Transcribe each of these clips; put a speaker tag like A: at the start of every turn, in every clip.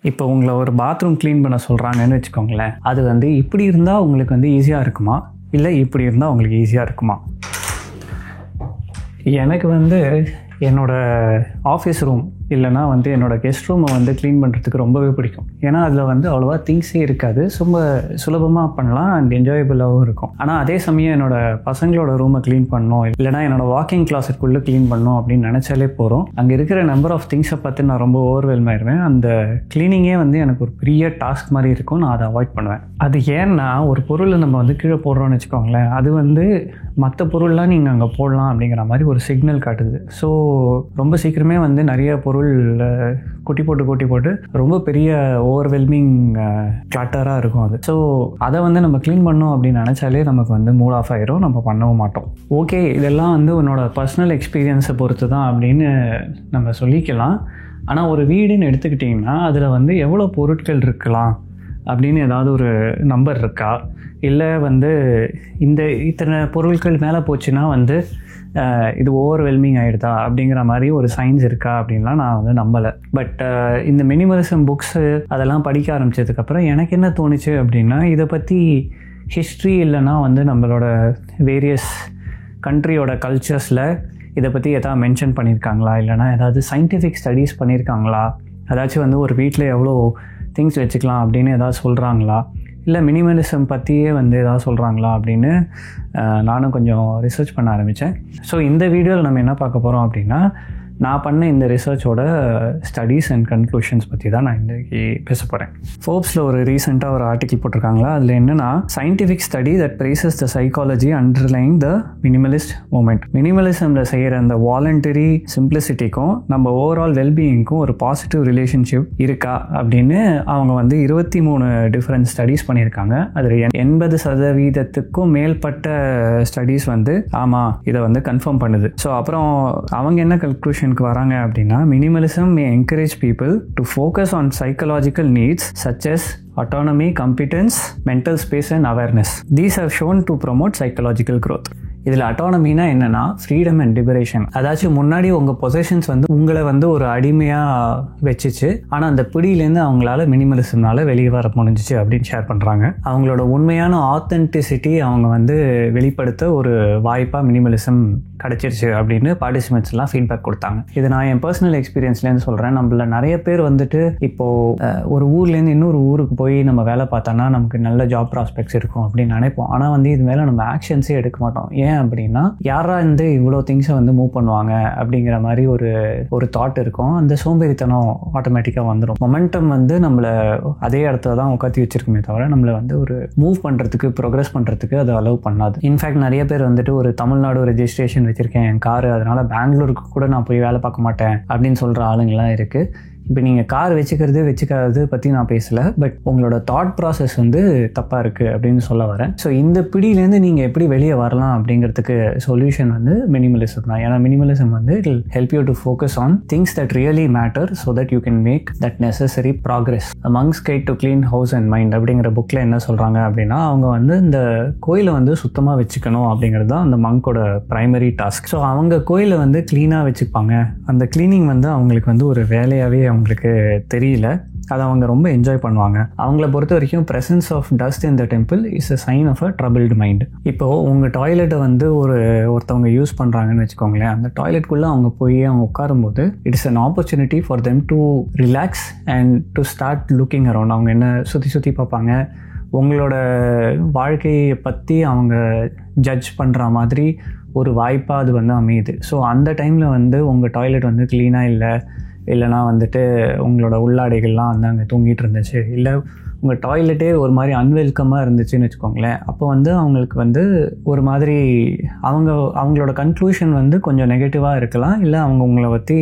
A: இப்போ உங்களை ஒரு பாத்ரூம் க்ளீன் பண்ண சொல்கிறாங்கன்னு வச்சுக்கோங்களேன். அது வந்து இப்படி இருந்தால் உங்களுக்கு வந்து ஈஸியாக இருக்குமா, இல்லை இப்படி இருந்தால் உங்களுக்கு ஈஸியாக இருக்குமா? எனக்கு வந்து என்னோடய ஆஃபீஸ் ரூம் இல்லைனா வந்து என்னோடய கெஸ்ட் ரூமை வந்து க்ளீன் பண்ணுறதுக்கு ரொம்பவே பிடிக்கும். ஏன்னா அதில் வந்து அவ்வளோவா திங்ஸே இருக்காது, ரொம்ப சுலபமாக பண்ணலாம் அண்ட் என்ஜாயபிளாகவும் இருக்கும். ஆனால் அதே சமயம் என்னோடய பசங்களோட ரூமை க்ளீன் பண்ணணும் இல்லைனா என்னோடய வாக்கிங் கிளாஸுக்குள்ளே க்ளீன் பண்ணணும் அப்படின்னு நினச்சாலே போகிறோம். அங்கே இருக்கிற நம்பர் ஆஃப் திங்ஸை பார்த்து நான் ரொம்ப ஓவர்வெல்ம் ஆயிடுவேன். அந்த க்ளீனிங்கே வந்து எனக்கு ஒரு பெரிய டாஸ்க் மாதிரி இருக்கும். நான் அதை அவாய்ட் பண்ணுவேன். அது ஏன்னா ஒரு பொருளை நம்ம வந்து கீழே போடுறோம்னு வச்சுக்கோங்களேன், அது வந்து மற்ற பொருள்லாம் நீங்கள் அங்கே போடலாம் அப்படிங்கிற மாதிரி ஒரு சிக்னல் காட்டுது. ஸோ ரொம்ப சீக்கிரமே வந்து நிறைய பொருள் கொட்டி போட்டு ரொம்ப பெரிய ஓவர்வெல்மிங் கிளட்டராக இருக்கும் அது. ஸோ அதை வந்து நம்ம க்ளீன் பண்ணோம் அப்படின்னு நினச்சாலே நமக்கு வந்து மூட் ஆஃப் ஆகிரும், நம்ம பண்ணவும் மாட்டோம். ஓகே, இதெல்லாம் வந்து உன்னோட பர்சனல் எக்ஸ்பீரியன்ஸை பொறுத்து தான் அப்படின்னு நம்ம சொல்லிக்கலாம். ஆனால் ஒரு வீடுன்னு எடுத்துக்கிட்டிங்கன்னா அதில் வந்து எவ்வளோ பொருட்கள் இருக்கலாம் அப்படின்னு ஏதாவது ஒரு நம்பர் இருக்கா, இல்லை வந்து இத்தனை பொருட்கள் மேலே போச்சுன்னா வந்து இது ஓவர்வெல்மிங் ஆகிடுதா அப்படிங்கிற மாதிரி ஒரு சயின்ஸ் இருக்கா அப்படின்லாம் நான் வந்து நம்பலை. பட் இந்த மினிமலிசம் புக்ஸு அதெல்லாம் படிக்க ஆரம்பித்ததுக்கப்புறம் எனக்கு என்ன தோணுச்சு அப்படின்னா, இதை பற்றி ஹிஸ்ட்ரி இல்லைனா வந்து நம்மளோட வேரியஸ் கண்ட்ரியோட கல்ச்சர்ஸில் இதை பற்றி எதாவது மென்ஷன் பண்ணியிருக்காங்களா, இல்லைனா ஏதாவது சயின்டிஃபிக் ஸ்டடீஸ் பண்ணியிருக்காங்களா, ஏதாச்சும் வந்து ஒரு வீட்டில் எவ்வளோ திங்ஸ் வச்சுக்கலாம் அப்படின்னு எதாவது சொல்கிறாங்களா, இல்லை மினிமலிசம் பற்றியே வந்து எதாவது சொல்கிறாங்களா அப்படின்னு நானும் கொஞ்சம் ரிசர்ச் பண்ண ஆரம்பித்தேன். ஸோ இந்த வீடியோவில் நம்ம என்ன பார்க்க போகிறோம் அப்படின்னா, நான் பண்ண இந்த ரிசர்ச்சோட ஸ்டடீஸ் அண்ட் கன்க்ளூஷன்ஸ் பற்றி தான் நான் இன்றைக்கி பேச போகிறேன். ஃபோர்ப்ஸில் ஒரு ரீசெண்டாக ஒரு ஆர்டிக்கிள் போட்டிருக்காங்களா, அதில் என்னென்னா scientific study that praises the psychology underlying the minimalist moment. மினிமலிசமில் செய்கிற அந்த வாலண்டரி சிம்பிளிசிட்டிக்கும் நம்ம ஓவரால் வெல்பீயிங்க்கும் ஒரு பாசிட்டிவ் ரிலேஷன்ஷிப் இருக்கா அப்படின்னு அவங்க வந்து 23 டிஃப்ரெண்ட் ஸ்டடீஸ் பண்ணியிருக்காங்க. அதில் 80% மேற்பட்ட ஸ்டடீஸ் வந்து ஆமாம் இதை வந்து கன்ஃபார்ம் பண்ணுது. ஸோ அப்புறம் அவங்க என்ன கன்க்ளூஷன் வராங்க அப்படின்னா, minimalism may encourage people to focus on psychological needs such as autonomy, competence, mental space and awareness. These have shown to promote psychological growth. இதில் அட்டானமினா என்னென்னா ஃப்ரீடம் அண்ட் லிபரேஷன். அதாச்சும் முன்னாடி உங்கள் பொசஷன்ஸ் வந்து உங்களை வந்து ஒரு அடிமையாக வச்சுச்சு, ஆனால் அந்த பிடியிலேருந்து அவங்களால மினிமலிசம்னால வெளியே வர முடிஞ்சிச்சு அப்படின்னு ஷேர் பண்ணுறாங்க. அவங்களோட உண்மையான ஆத்தென்டிசிட்டி அவங்க வந்து வெளிப்படுத்த ஒரு வாய்ப்பாக மினிமலிசம் கிடச்சிருச்சு அப்படின்னு பார்ட்டிசிபென்ட்ஸ்லாம் ஃபீட்பேக் கொடுத்தாங்க. இது நான் என் பர்சனல் எக்ஸ்பீரியன்ஸ்லேருந்து சொல்கிறேன். நம்மள நிறைய பேர் வந்துட்டு இப்போது ஒரு ஊர்லேருந்து இன்னொரு ஊருக்கு போய் நம்ம வேலை பார்த்தோன்னா நமக்கு நல்ல ஜாப் ப்ராஸ்பெக்ட்ஸ் இருக்கும் அப்படின்னு நினைப்போம். ஆனால் வந்து இது மேலே நம்ம ஆக்ஷன்ஸே எடுக்க மாட்டோம். ஏன் அப்படின்னா, யாரா இருந்து இவ்வளோ திங்ஸை வந்து மூவ் பண்ணுவாங்க அப்படிங்கிற மாதிரி ஒரு தாட் இருக்கும். அந்த சோம்பேறித்தனம் ஆட்டோமேட்டிக்காக வந்துடும். மொமெண்டம் வந்து நம்மளை அதே இடத்துல தான் உட்காத்தி வச்சிருக்குமே தவிர நம்மளை வந்து ஒரு மூவ் பண்ணுறதுக்கு ப்ரோக்ரஸ் பண்ணுறதுக்கு அதை அலோவ் பண்ணாது. இன்ஃபேக்ட் நிறைய பேர் வந்துட்டு ஒரு தமிழ்நாடு ரெஜிஸ்ட்ரேஷன் வச்சுருக்கேன் என் காரு, அதனால் பெங்களூருக்கு கூட நான் போய் வேலை பார்க்க மாட்டேன் அப்படின்னு சொல்கிற ஆளுங்கள்லாம் இருக்குது. இப்போ நீங்கள் கார் வச்சுக்காதது பற்றி நான் பேசலை, பட் உங்களோட தாட் ப்ராசஸ் வந்து தப்பாக இருக்குது அப்படின்னு சொல்ல வரேன். ஸோ இந்த பிடியிலேருந்து நீங்கள் எப்படி வெளியே வரலாம் அப்படிங்கிறதுக்கு சொல்யூஷன் வந்து மினிமலிசம் தான். ஏன்னா மினிமலிசம் வந்து it will help you to focus on things that really matter so that you can make that necessary progress. Monk's guide to clean house and mind அப்படிங்கிற புக்கில் என்ன சொல்கிறாங்க அப்படின்னா, அவங்க வந்து இந்த கோயிலை வந்து சுத்தமாக வச்சுக்கணும் அப்படிங்கிறது தான் அந்த மங்கோட ப்ரைமரி டாஸ்க். ஸோ அவங்க கோயிலை வந்து க்ளீனாக வச்சுப்பாங்க. அந்த க்ளீனிங் வந்து அவங்களுக்கு வந்து ஒரு வேலையாகவே அவங்களுக்கு தெரியல, அதை அவங்க ரொம்ப என்ஜாய் பண்ணுவாங்க. அவங்கள பொறுத்த வரைக்கும் presence of dust in the temple is a sign of a troubled mind. இப்போது உங்கள் டாய்லெட்டை வந்து ஒருத்தவங்க யூஸ் பண்ணுறாங்கன்னு வச்சுக்கோங்களேன், அந்த டாய்லெட்குள்ளே அவங்க போய் அவங்க உட்காரும்போது it's an opportunity for them to relax and to start looking around. அவங்க என்ன சுற்றி பார்ப்பாங்க, உங்களோட வாழ்க்கையை பற்றி அவங்க ஜட்ஜ் பண்ணுற மாதிரி ஒரு வாய்ப்பாக அது வந்து அமையுது. ஸோ அந்த டைமில் வந்து உங்கள் டாய்லெட் வந்து க்ளீனாக இல்லைனா வந்துட்டு உங்களோட உள்ளாடைகள்லாம் வந்து அங்கே தூங்கிட்டு இருந்துச்சு, இல்லை உங்கள் டாய்லெட்டே ஒரு மாதிரி அன்வெல்கமாக இருந்துச்சுன்னு வச்சுக்கோங்களேன், அப்போ வந்து அவங்களுக்கு வந்து ஒரு மாதிரி அவங்களோட கன்க்ளூஷன் வந்து கொஞ்சம் நெகட்டிவாக இருக்கலாம், இல்லை அவங்க உங்களை பற்றி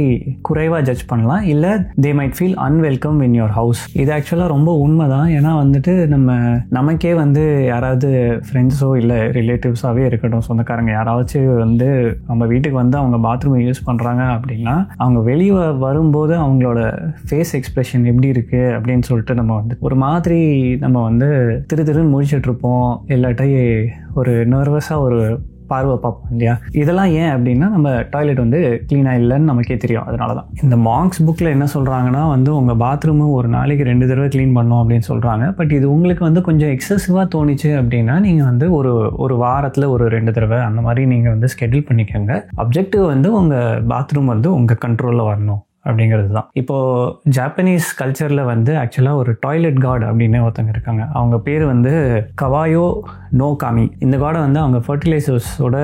A: குறைவாக ஜட்ஜ் பண்ணலாம், இல்லை they might feel unwelcome in your house. இது ஆக்சுவலாக ரொம்ப உண்மை தான். ஏன்னா வந்துட்டு நமக்கே வந்து யாராவது ஃப்ரெண்ட்ஸோ இல்லை ரிலேட்டிவ்ஸாகவே இருக்கட்டும், சொந்தக்காரங்க யாராச்சும் வந்து நம்ம வீட்டுக்கு வந்து அவங்க பாத்ரூமை யூஸ் பண்ணுறாங்க அப்படின்னா, அவங்க வெளியே வரும்போது அவங்களோட ஃபேஸ் எக்ஸ்ப்ரெஷன் எப்படி இருக்குது அப்படின்னு சொல்லிட்டு நம்ம வந்து ஒரு மாதிரி நம்ம வந்து திருன்னு முழிச்சிட்ருப்போம், இல்லாட்டி ஒரு நர்வஸாக ஒரு பார்வை பார்ப்போம் இல்லையா. இதெல்லாம் ஏன் அப்படின்னா நம்ம டாய்லெட் வந்து க்ளீனாக இல்லைன்னு நமக்கே தெரியும். அதனால தான் இந்த மாங்க்ஸ் புக்கில் என்ன சொல்கிறாங்கன்னா வந்து உங்கள் பாத்ரூமு ஒரு நாளைக்கு 2 தடவை க்ளீன் பண்ணணும் அப்படின்னு சொல்கிறாங்க. பட் இது உங்களுக்கு வந்து கொஞ்சம் எக்ஸசிவாக தோணிச்சு அப்படின்னா நீங்கள் வந்து ஒரு வாரத்தில் ஒரு 2 தடவை அந்த மாதிரி நீங்கள் வந்து ஸ்கெடியூல் பண்ணிக்கோங்க. அப்ஜெக்டிவ் வந்து உங்கள் பாத்ரூம் வந்து உங்கள் கண்ட்ரோலில் வரணும் அப்படிங்கிறது தான். இப்போது ஜாப்பனீஸ் கல்ச்சரில் வந்து ஆக்சுவலாக ஒரு டாய்லெட் காட் அப்படின்னு ஒருத்தங்க இருக்காங்க. அவங்க பேர் வந்து கவாயோ நோ காமி. இந்த காடை வந்து அவங்க ஃபர்டிலைசர்ஸோட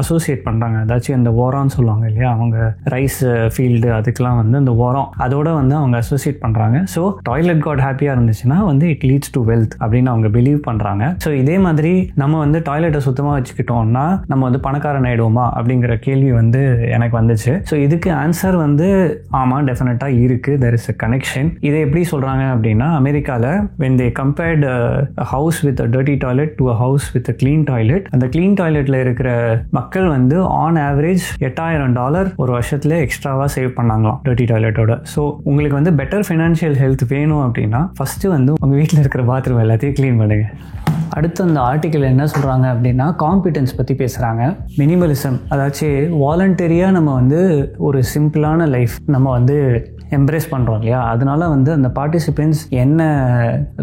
A: அசோசியேட் பண்ணுறாங்க. அதாச்சும் அந்த ஓரான்னு சொல்லுவாங்க இல்லையா, அவங்க ரைஸ் ஃபீல்டு அதுக்கெலாம் வந்து அந்த ஓரம் அதோட வந்து அவங்க அசோசியேட் பண்ணுறாங்க. ஸோ டாய்லெட் காட் ஹாப்பியாக இருந்துச்சுன்னா வந்து இட் லீட்ஸ் டு வெல்த் அப்படின்னு அவங்க பிலீவ் பண்ணுறாங்க. ஸோ இதே மாதிரி நம்ம வந்து டாய்லெட்டை சுத்தமாக வச்சுக்கிட்டோம்னா நம்ம வந்து பணக்காரன் ஆகிடுவோமா அப்படிங்கிற கேள்வி வந்து எனக்கு வந்துச்சு. ஸோ இதுக்கு ஆன்சர் வந்து ஆமாம், டெஃபினட்டாக இருக்குது. There is a connection. இதை எப்படி சொல்கிறாங்க அப்படின்னா, அமெரிக்காவில் when they compared a house with a dirty toilet to a house with a clean toilet, அந்த clean toiletல இருக்கிற மக்கள் வந்து ஆன் ஆவரேஜ் $8,000 ஒரு வருஷத்துல எக்ஸ்ட்ராவாக சேவ் பண்ணாங்களாம் dirty toiletோட. ஸோ உங்களுக்கு வந்து பெட்டர் ஃபினான்ஷியல் ஹெல்த் வேணும் அப்படின்னா ஃபஸ்ட்டு வந்து உங்கள் வீட்டில் இருக்கிற பாத்ரூம் எல்லாத்தையும் க்ளீன் பண்ணுங்க. அடுத்து அந்த ஆர்டிக்கிள் என்ன சொல்கிறாங்க அப்படின்னா காம்பிடன்ஸ் பற்றி பேசுகிறாங்க. மினிமலிசம், அதாச்சும் வாலண்டரியாக நம்ம வந்து ஒரு சிம்பிளான லைஃப் நம்ம வந்து எம்ப்ரேஸ் பண்ணுறோம் இல்லையா. அதனால வந்து அந்த பார்ட்டிசிபெண்ட்ஸ் என்ன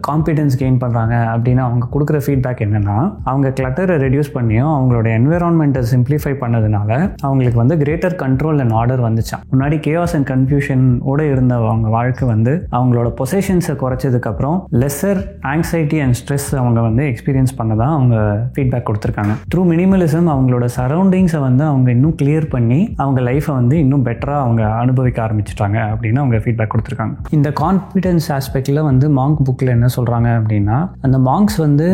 A: காம்பிடன்ஸ் கெயின் பண்ணுறாங்க அப்படின்னா அவங்க கொடுக்குற ஃபீட்பேக் என்னென்னா, அவங்க கிளட்டரை ரெடியூஸ் பண்ணியும் அவங்களோட என்விரான்மெண்ட்டை சிம்பிளிஃபை பண்ணதுனால அவங்களுக்கு வந்து கிரேட்டர் கண்ட்ரோல் அண்ட் ஆர்டர் வந்துச்சான். முன்னாடி கேஆஸ் அண்ட் கன்ஃபியூஷனோட இருந்த அவங்க வாழ்க்கை வந்து அவங்களோட பொசஷன்ஸை குறைச்சதுக்கப்புறம் லெஸர் ஆங்ஸைட்டி அண்ட் ஸ்ட்ரெஸ் அவங்க வந்து எக்ஸ்பீரியன்ஸ் பண்ணதான் அவங்க ஃபீட்பேக் கொடுத்துருக்காங்க. த்ரூ மினிமலிசம் அவங்களோட சரௌண்டிங்ஸை வந்து அவங்க இன்னும் கிளியர் பண்ணி அவங்க லைஃப்பை வந்து இன்னும் பெட்டராக அவங்க அனுபவிக்க ஆரம்பிச்சிட்டாங்க அப்படின்னு அவங்க ஃபீட்பேக் கொடுத்துருக்காங்க. இந்த கான்ஃபிடன்ஸ் ஆஸ்பெக்டில் வந்து மாங்க் புக்கில் என்ன சொல்கிறாங்க அப்படின்னா, அந்த மாங்க்ஸ் வந்து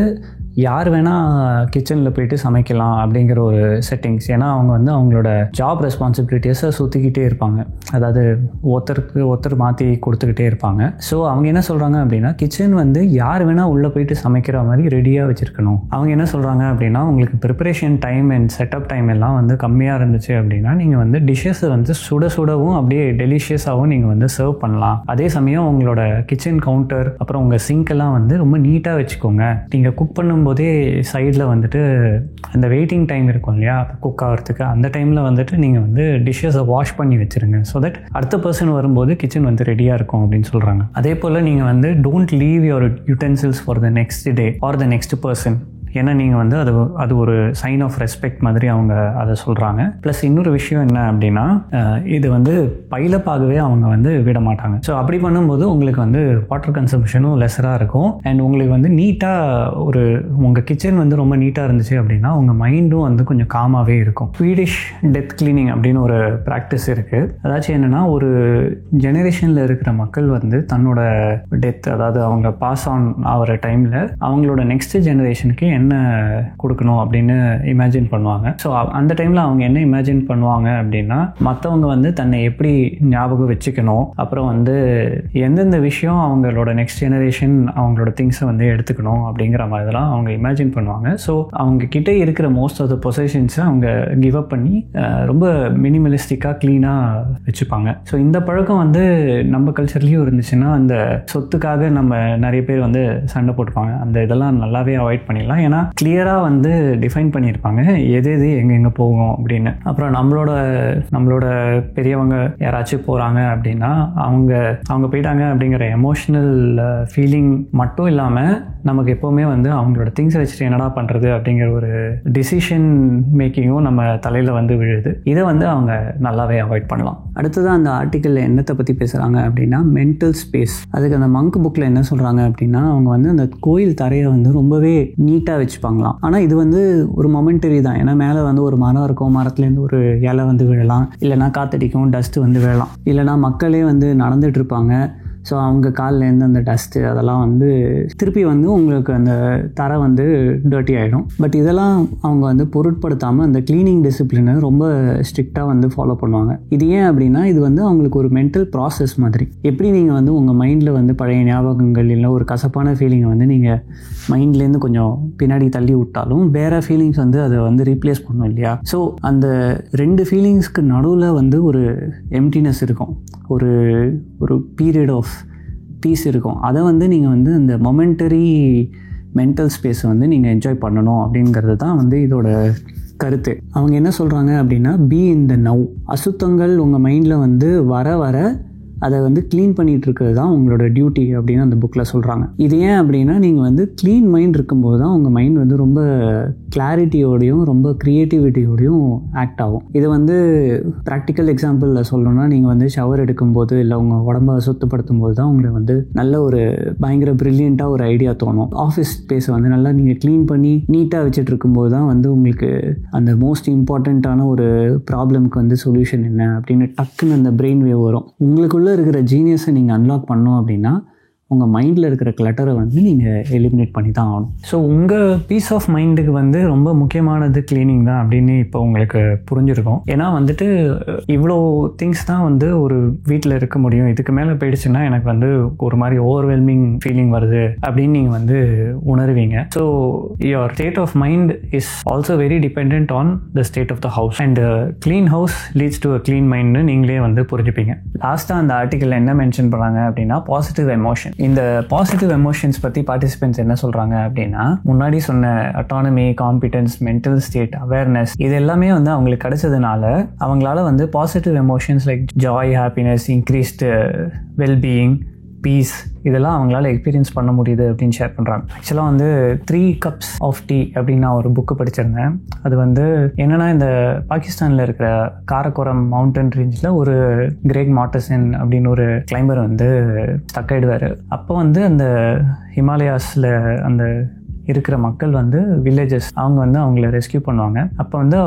A: யார் வேணால் கிச்சனில் போயிட்டு சமைக்கலாம் அப்படிங்கிற ஒரு செட்டிங்ஸ். ஏன்னா அவங்க வந்து அவங்களோட ஜாப் ரெஸ்பான்சிபிலிட்டிஸை சுற்றிக்கிட்டே இருப்பாங்க. அதாவது ஒருத்தர் மாற்றி கொடுத்துக்கிட்டே இருப்பாங்க. ஸோ அவங்க என்ன சொல்கிறாங்க அப்படின்னா, கிச்சன் வந்து யார் வேணால் உள்ளே போயிட்டு சமைக்கிற மாதிரி ரெடியாக வச்சுருக்கணும். அவங்க என்ன சொல்கிறாங்க அப்படின்னா, உங்களுக்கு preparation time and setup time எல்லாம் வந்து கம்மியாக இருந்துச்சு அப்படின்னா நீங்கள் வந்து டிஷ்ஷஸை வந்து சுடவும் அப்படியே டெலிஷியஸாகவும் நீங்கள் வந்து சர்வ் பண்ணலாம். அதே சமயம் உங்களோட கிச்சன் கவுண்டர் அப்புறம் உங்கள் சிங்க்கெல்லாம் வந்து ரொம்ப நீட்டாக வச்சுக்கோங்க. நீங்கள் குக் பண்ணும் போதே சைடில் வந்துட்டு அந்த வெயிட்டிங் டைம் இருக்கும் இல்லையா குக் ஆகிறதுக்கு, அந்த டைமில் வந்துட்டு நீங்கள் வந்து டிஷ்ஷஸை வாஷ் பண்ணி வச்சுருங்க. ஸோ தட் அடுத்த பர்சன் வரும்போது கிச்சன் வந்து ரெடியாக இருக்கும் அப்படின்னு சொல்கிறாங்க. அதே போல் நீங்கள் வந்து don't leave your utensils for the next day or the next person. ஏன்னா நீங்கள் வந்து அது ஒரு சைன் ஆஃப் ரெஸ்பெக்ட் மாதிரி அவங்க அதை சொல்கிறாங்க. ப்ளஸ் இன்னொரு விஷயம் என்ன அப்படின்னா, இது வந்து பைலப்பாகவே அவங்க வந்து விட மாட்டாங்க. ஸோ அப்படி பண்ணும்போது உங்களுக்கு வந்து வாட்டர் கன்சம்ஷனும் லெஸராக இருக்கும். அண்ட் உங்களுக்கு வந்து நீட்டாக உங்கள் கிச்சன் வந்து ரொம்ப நீட்டாக இருந்துச்சு அப்படின்னா உங்கள் மைண்டும் வந்து கொஞ்சம் காமாகவே இருக்கும். ஸ்வீடிஷ் டெத் கிளீனிங் அப்படின்னு ஒரு ப்ராக்டிஸ் இருக்குது. அதாச்சும் என்னென்னா, ஒரு ஜெனரேஷனில் இருக்கிற மக்கள் வந்து தன்னோட டெத், அதாவது அவங்க பாஸ் ஆன் ஆகிற டைமில் அவங்களோட நெக்ஸ்ட் ஜெனரேஷனுக்கு என்ன கொடுக்கணும் அப்படின்னு இமேஜின் பண்ணுவாங்க. ஸோ அந்த டைமில் அவங்க என்ன இமேஜின் பண்ணுவாங்க அப்படின்னா, மற்றவங்க வந்து தன்னை எப்படி ஞாபகம் வச்சுக்கணும், அப்புறம் வந்து எந்தெந்த விஷயம் அவங்களோட நெக்ஸ்ட் ஜெனரேஷன் அவங்களோட திங்ஸை வந்து எடுத்துக்கணும் அப்படிங்கிற மாதிரிலாம் அவங்க இமேஜின் பண்ணுவாங்க. ஸோ அவங்க கிட்டே இருக்கிற மோஸ்ட் ஆஃப் த பொசிஷன்ஸை அவங்க கிவ் அப் பண்ணி ரொம்ப மினிமலிஸ்டிக்காக க்ளீனாக வச்சுப்பாங்க. ஸோ இந்த பழக்கம் வந்து நம்ம கல்ச்சர்லேயும் இருந்துச்சுன்னா அந்த சொத்துக்காக நம்ம நிறைய பேர் வந்து சண்டை போட்டுப்பாங்க. அந்த இதெல்லாம் நல்லாவே அவாய்ட் பண்ணிடலாம். ஏன்னா கிளியராக வந்து டிஃபைன் பண்ணியிருப்பாங்க எது எங்கே போகும் அப்படின்னு. அப்புறம் நம்மளோட பெரியவங்க யாராச்சும் போகிறாங்க அப்படின்னா அவங்க போயிட்டாங்க அப்படிங்கிற எமோஷ்னல் ஃபீலிங் மட்டும் இல்லாமல் நமக்கு எப்போவுமே வந்து அவங்களோட திங்ஸை வச்சுட்டு என்னடா பண்ணுறது அப்படிங்கிற ஒரு டிசிஷன் மேக்கிங்கும் நம்ம தலையில் வந்து விழுது. இதை வந்து அவங்க நல்லாவே அவாய்ட் பண்ணலாம். அடுத்ததான் அந்த ஆர்டிக்கிளில் என்னத்தை பற்றி பேசுகிறாங்க அப்படின்னா மென்டல் ஸ்பேஸ். அதுக்கு அந்த மங்க் புக்கில் என்ன சொல்கிறாங்க அப்படின்னா, அவங்க வந்து அந்த கோயில் தரையை வந்து ரொம்பவே நீட்டாக வச்சுப்பாங்களாம். ஆனால் இது வந்து ஒரு மொமெண்டரி தான். ஏன்னா மேலே வந்து ஒரு மரம் இருக்கும், மரத்துலேருந்து ஒரு இலை வந்து விழலாம், இல்லைனா காற்றடிக்கும், டஸ்ட்டு வந்து விழலாம், இல்லைனா மக்களே வந்து நடந்துட்டு இருப்பாங்க. ஸோ அவங்க காலிலேருந்து அந்த டஸ்ட்டு அதெல்லாம் வந்து திருப்பி வந்து உங்களுக்கு அந்த தரை வந்து டர்ட்டி ஆகிடும். பட் இதெல்லாம் அவங்க வந்து பொருட்படுத்தாமல் அந்த க்ளீனிங் டிசிப்ளினை ரொம்ப ஸ்ட்ரிக்டாக வந்து ஃபாலோ பண்ணுவாங்க. இது ஏன் அப்படின்னா, இது வந்து அவங்களுக்கு ஒரு மென்டல் ப்ராசஸ் மாதிரி. எப்படி நீங்கள் வந்து உங்கள் மைண்டில் வந்து பழைய ஞாபகங்கள் இல்லை ஒரு கசப்பான ஃபீலிங்கை வந்து நீங்கள் மைண்ட்லேருந்து கொஞ்சம் பின்னாடி தள்ளி விட்டாலும் வேறு ஃபீலிங்ஸ் வந்து அதை வந்து ரீப்ளேஸ் பண்ணணும் இல்லையா. ஸோ அந்த 2 ஃபீலிங்ஸ்க்கு நடுவில் வந்து ஒரு எம்டினஸ் இருக்கும், ஒரு பீரியட் ஆஃப் பீஸ் இருக்கும். அதை வந்து நீங்கள் வந்து அந்த மொமெண்டரி மென்டல் ஸ்பேஸை வந்து நீங்கள் என்ஜாய் பண்ணணும் அப்படிங்கிறது தான் வந்து இதோட கருத்து. அவங்க என்ன சொல்கிறாங்க அப்படின்னா, பி இன் த நவ். அசுத்தங்கள் உங்கள் மைண்டில் வந்து வர வர அதை வந்து க்ளீன் பண்ணிகிட்டு இருக்கிறது தான் உங்களோட டியூட்டி அப்படின்னு அந்த புக்கில் சொல்கிறாங்க. இது ஏன் அப்படின்னா, நீங்கள் வந்து க்ளீன் மைண்ட் இருக்கும்போது தான் உங்கள் மைண்ட் வந்து ரொம்ப கிளாரிட்டியோடையும் ரொம்ப க்ரியேட்டிவிட்டியோடையும் ஆக்ட் ஆகும். இது வந்து ப்ராக்டிக்கல் எக்ஸாம்பிளில் சொல்லணும்னா, நீங்கள் வந்து ஷவர் எடுக்கும்போது இல்லை உங்கள் உடம்பை சுத்தப்படுத்தும் போது தான் உங்களுக்கு வந்து நல்ல ஒரு பயங்கர ப்ரில்லியண்ட்டாக ஒரு ஐடியா தோணும். ஆஃபீஸ் ஸ்பேஸை வந்து நல்லா நீங்கள் க்ளீன் பண்ணி நீட்டாக வச்சுட்டு இருக்கும்போது தான் வந்து உங்களுக்கு அந்த மோஸ்ட் இம்பார்ட்டண்ட்டான ஒரு ப்ராப்ளம்க்கு வந்து சொல்யூஷன் என்ன அப்படின்னு டக்குன்னு அந்த பிரெயின் வேவ் வரும். உங்களுக்குள்ள இருக்கிற ஜீனியஸை நீங்கள் அன்லாக் பண்ணோம் அப்படின்னா உங்கள் மைண்டில் இருக்கிற கிளட்டரை வந்து நீங்கள் எலிமினேட் பண்ணி தான் ஆகணும். ஸோ உங்கள் பீஸ் ஆஃப் மைண்டுக்கு வந்து ரொம்ப முக்கியமானது க்ளீனிங் தான் அப்படின்னு இப்போ உங்களுக்கு புரிஞ்சிருக்கும். ஏன்னா வந்துட்டு இவ்வளோ திங்ஸ் தான் வந்து ஒரு வீட்டில் இருக்க முடியும், இதுக்கு மேலே போயிடுச்சுன்னா எனக்கு வந்து ஒரு மாதிரி ஓவர்வெல்மிங் ஃபீலிங் வருது அப்படின்னு நீங்கள் வந்து உணர்வீங்க. So your state of mind is also very depend on the state of the house and clean house leads to a clean மைண்ட்னு நீங்களே வந்து புரிஞ்சுப்பீங்க. லாஸ்ட்டாக அந்த ஆர்டிக்கல் என்ன மென்ஷன் பண்ணுறாங்க அப்படின்னா, பாசிட்டிவ் எமோஷன். இந்த பாசிட்டிவ் எமோஷன்ஸ் பற்றி பார்ட்டிசிபென்ட்ஸ் என்ன சொல்கிறாங்க அப்படின்னா, முன்னாடி சொன்ன autonomy, competence, mental state, awareness, இது எல்லாமே வந்து அவங்களுக்கு கிடைச்சதுனால அவங்களால வந்து positive emotions like joy, happiness, increased wellbeing, peace, இதெல்லாம் அவங்களால எக்ஸ்பீரியன்ஸ் பண்ண முடியுது அப்படின்னு ஷேர் பண்ணுறாங்க. ஆக்சுவலாக வந்து 3 cups of tea அப்படின்னு நான் ஒரு புக்கு படிச்சிருந்தேன். அது வந்து என்னென்னா, இந்த பாகிஸ்தானில் இருக்கிற காரக்கோரம் மவுண்டன் ரேஞ்சில் ஒரு கிரேக் மார்டசன் அப்படின்னு ஒரு கிளைம்பர் வந்து ஸ்டக் ஆகிடுவார். அப்போ வந்து அந்த ஹிமாலயாஸில் அந்த இருக்கிற மக்கள் வந்து வில்லேஜஸ் அவங்க வந்து அவங்கள ரெஸ்கியூ பண்ணுவாங்க. அப்போ வந்து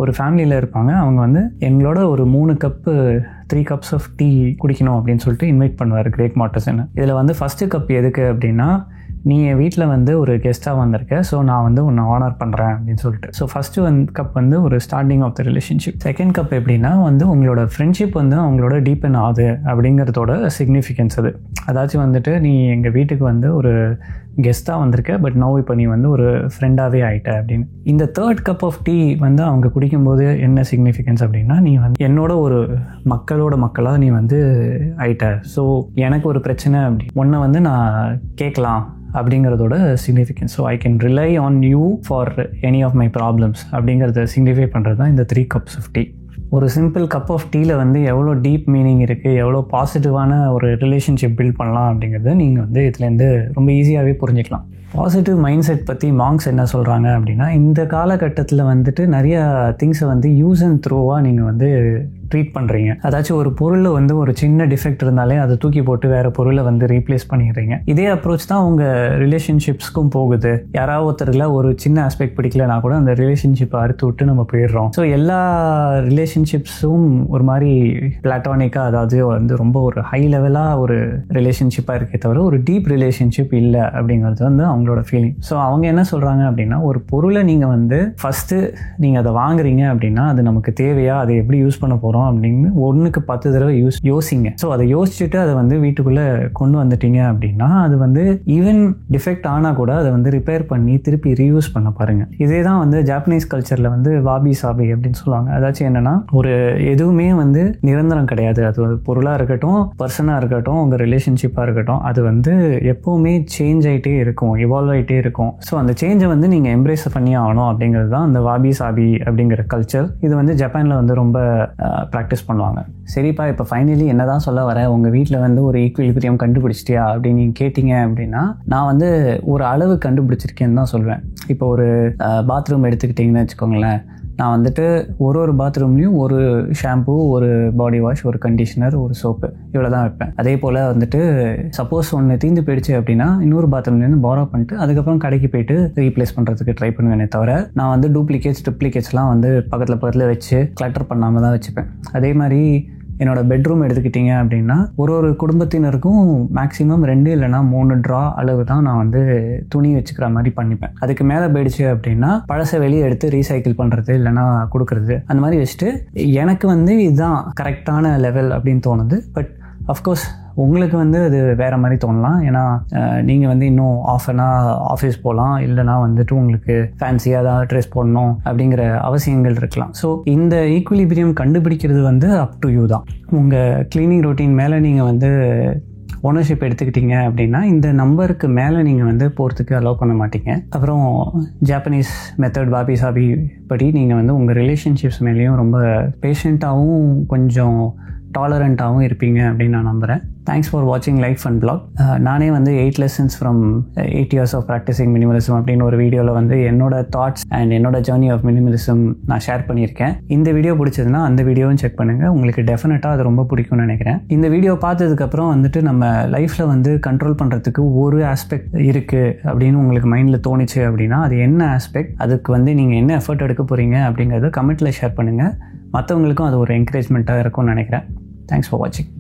A: ஒரு ஃபேமிலியில் இருப்பாங்க. அவங்க வந்து எங்களோட ஒரு 3 cups of டீ குடிக்கணும் அப்படின்னு சொல்லிட்டு இன்வைட் பண்ணுவார் கிரேக் மார்டசன். இதில் வந்து ஃபஸ்ட்டு கப் எதுக்கு அப்படின்னா, நீ என் வீட்டில் வந்து ஒரு கெஸ்ட்டாக வந்திருக்க, ஸோ நான் வந்து உன்னை ஆனர் பண்ணுறேன் அப்படின்னு சொல்லிட்டு. ஸோ ஃபஸ்ட்டு கப் வந்து ஒரு starting of the relationship. Second cup எப்படின்னா வந்து உங்களோட ஃப்ரெண்ட்ஷிப் வந்து அவங்களோட டீப்பன் ஆகுது அப்படிங்கிறதோட சிக்னிஃபிகன்ஸ் அது. அதாச்சும் வந்துட்டு நீ எங்கள் வீட்டுக்கு வந்து ஒரு கெஸ்ட்டாக வந்திருக்க, பட் நோ இப்போ நீ வந்து ஒரு ஃப்ரெண்டாகவே ஆகிட்ட அப்படின்னு. இந்த 3rd cup of டீ வந்து அவங்க குடிக்கும்போது என்ன சிக்னிஃபிகன்ஸ் அப்படின்னா, நீ வந்து என்னோட ஒரு மக்களோட மக்களாக நீ வந்து ஆயிட்ட, ஸோ எனக்கு ஒரு பிரச்சனை அப்படி உன்னை வந்து நான் கேட்கலாம் அப்படிங்கிறதோட significance. So I can rely on you for any of my problems அப்படிங்கிறத சிக்னிஃபை பண்ணுறது தான் இந்த 3 cups of டீ. ஒரு சிம்பிள் கப் ஆஃப் டீயில் வந்து எவ்வளோ டீப் மீனிங் இருக்குது, எவ்வளோ பாசிட்டிவான ஒரு ரிலேஷன்ஷிப் பில்ட் பண்ணலாம் அப்படிங்கிறத நீங்கள் வந்து இதுலேருந்து ரொம்ப ஈஸியாகவே புரிஞ்சுக்கலாம். பாசிட்டிவ் மைண்ட் செட் பற்றி மாங்க்ஸ் என்ன சொல்கிறாங்க அப்படின்னா, இந்த காலகட்டத்தில் வந்துட்டு நிறைய திங்ஸை வந்து யூஸ் அண்ட் த்ரோவாக நீங்கள் வந்து ட்ரீட் பண்ணுறீங்க. அதாச்சும் ஒரு பொருளில் வந்து ஒரு சின்ன டிஃபெக்ட் இருந்தாலே அதை தூக்கி போட்டு வேறு பொருளை வந்து ரீப்ளேஸ் பண்ணிடுறீங்க. இதே அப்ரோச் தான் உங்கள் ரிலேஷன்ஷிப்ஸ்க்கும் போகுது. யாராவது ஒருத்தருக்குல ஒரு சின்ன ஆஸ்பெக்ட் பிடிக்கலனா கூட அந்த ரிலேஷன்ஷிப்பை அறுத்து விட்டு நம்ம போயிடுறோம். ஸோ எல்லா ரிலேஷன்ஷிப்ஸும் ஒரு மாதிரி பிளாட்டானிக்காக, அதாவது வந்து ரொம்ப ஒரு ஹை லெவலாக ஒரு ரிலேஷன்ஷிப்பாக இருக்கே தவிர ஒரு டீப் ரிலேஷன்ஷிப் இல்லை அப்படிங்கிறது வந்து அவங்களோட ஃபீலிங். ஸோ அவங்க என்ன சொல்கிறாங்க அப்படின்னா, ஒரு பொருளை நீங்கள் வந்து ஃபஸ்ட்டு நீங்கள் அதை வாங்குறீங்க அப்படின்னா அது நமக்கு தேவையா, அதை எப்படி யூஸ் பண்ண போகிறோம் அப்படின்னு 1க்கு 10 தடவை யோசிங்க. ஸோ அதை யோசிச்சுட்டு அதை வந்து வீட்டுக்குள்ளே கொண்டு வந்துட்டீங்க அப்படின்னா அது வந்து ஈவன் டிஃபெக்ட் ஆனால் கூட அதை வந்து ரிப்பேர் பண்ணி திருப்பி ரீயூஸ் பண்ண பாருங்கள். இதே தான் வந்து ஜாப்பனீஸ் கல்ச்சரில் வந்து வாபி சாபி அப்படின்னு சொல்லுவாங்க. அதாச்சும் என்னென்னா, ஒரு எதுவுமே வந்து நிரந்தரம் கிடையாது. அது ஒரு பொருளாக இருக்கட்டும், பர்சனாக இருக்கட்டும், உங்கள் ரிலேஷன்ஷிப்பாக இருக்கட்டும், அது வந்து எப்போவுமே சேஞ்ச் ஆகிட்டே இருக்கும், இவால்வ் ஆகிட்டே இருக்கும். ஸோ அந்த சேஞ்சை வந்து நீங்கள் எம்ப்ரேஸ் பண்ணி ஆகணும் அப்படிங்கிறது தான் அந்த வாபி சாபி அப்படிங்கிற கல்ச்சர். இது வந்து ஜப்பானில் வந்து ரொம்ப ப்ராக்டிஸ் பண்ணுவாங்க. சரிப்பா, இப்போ ஃபைனலி என்ன தான் சொல்ல வரேன், உங்கள் வீட்டில் வந்து ஒரு ஈக்குவிலிபிரியம் கண்டுபிடிச்சிட்டியா அப்படின்னு நீங்கள் கேட்டிங்க அப்படின்னா, நான் வந்து ஒரு அளவு கண்டுபிடிச்சிருக்கேன்னு தான் சொல்வேன். இப்போ ஒரு பாத்ரூம் எடுத்துக்கிட்டிங்கன்னு வச்சுக்கோங்களேன். நான் வந்துட்டு ஒரு பாத்ரூம்லேயும் ஒரு ஷாம்பு, ஒரு பாடி வாஷ், ஒரு கண்டிஷனர், ஒரு சோப்பு, இவ்வளோ தான் வைப்பேன். அதே போல் வந்துட்டு சப்போஸ் ஒன்று தீர்ந்து போயிடுச்சு அப்படின்னா இன்னொரு பாத்ரூம்லேருந்து பாரோ பண்ணிட்டு அதுக்கப்புறம் கடைக்கு போயிட்டு ரீப்ளேஸ் பண்ணுறதுக்கு ட்ரை பண்ணுவேனே தவிர நான் வந்து டூப்ளிகேட்ஸ்லாம் வந்து பக்கத்தில் வச்சு கிளட்டர் பண்ணாமல் தான் வச்சுப்பேன். அதே மாதிரி என்னோட பெட்ரூம் எடுத்துக்கிட்டிங்க அப்படின்னா ஒரு குடும்பத்தினருக்கும் மேக்ஸிமம் 2 இல்லைனா 3 ட்ரா அளவு தான் நான் வந்து துணி வச்சுக்கிற மாதிரி பண்ணிப்பேன். அதுக்கு மேலே போயிடுச்சு அப்படின்னா பழசை வெளியே எடுத்து ரீசைக்கிள் பண்ணுறது இல்லைனா கொடுக்குறது, அந்த மாதிரி வச்சுட்டு எனக்கு வந்து இதுதான் கரெக்டான லெவல் அப்படின்னு தோணுது. பட் அஃப்கோர்ஸ் உங்களுக்கு வந்து அது வேறு மாதிரி தோணலாம். ஏன்னா நீங்கள் வந்து இன்னும் ஆஃபீஸ் போகலாம், இல்லைனா வந்துட்டு உங்களுக்கு ஃபேன்சியாக தான் ட்ரெஸ் போடணும் அப்படிங்கிற அவசியங்கள் இருக்கலாம். ஸோ இந்த ஈக்குவிலிபிரியம் கண்டுபிடிக்கிறது வந்து அப் டு யூ தான். உங்கள் க்ளீனிங் ரொட்டீன் மேலே நீங்கள் வந்து ஓனர்ஷிப் எடுத்துக்கிட்டீங்க அப்படின்னா இந்த நம்பருக்கு மேலே நீங்கள் வந்து போகிறதுக்கு அலோவ் பண்ண மாட்டீங்க. அப்புறம் ஜாப்பனீஸ் மெத்தட் வாபி சாபி படி நீங்கள் வந்து உங்கள் ரிலேஷன்ஷிப்ஸ் மேலேயும் ரொம்ப பேஷண்ட்டாகவும் கொஞ்சம் டாலரண்ட்டாகவும் இருப்பீங்க அப்படின்னு நான் நம்புகிறேன். தேங்க்ஸ் ஃபார் வாட்சிங் லைஃப் அண்ட் பிளாக். நானே வந்து 8 lessons from 8 years of practicing minimalism அப்படின்னு ஒரு வீடியோவில் வந்து என்னோட தாட்ஸ் அண்ட் என்னோட ஜர்னி ஆஃப் மினிமலிசம் நான் ஷேர் பண்ணியிருக்கேன். இந்த வீடியோ பிடிச்சதுன்னா அந்த வீடியோவும் செக் பண்ணுங்கள். உங்களுக்கு டெஃபினட்டாக அது ரொம்ப பிடிக்கும்னு நினைக்கிறேன். இந்த வீடியோ பார்த்ததுக்கப்புறம் வந்துட்டு நம்ம லைஃப்பில் வந்து கண்ட்ரோல் பண்ணுறதுக்கு ஒரு ஆஸ்பெக்ட் இருக்குது அப்படின்னு உங்களுக்கு மைண்டில் தோணிச்சு அப்படின்னா அது என்ன ஆஸ்பெக்ட், அதுக்கு வந்து நீங்கள் என்ன எஃபர்ட் எடுக்க போகிறீங்க அப்படிங்கிறத கமெண்ட்டில் ஷேர் பண்ணுங்கள். மற்றவங்களுக்கும் அது ஒரு என்கரேஜ்மெண்ட்டாக இருக்கும்னு நினைக்கிறேன். தேங்க்ஸ் ஃபார் வாட்சிங்.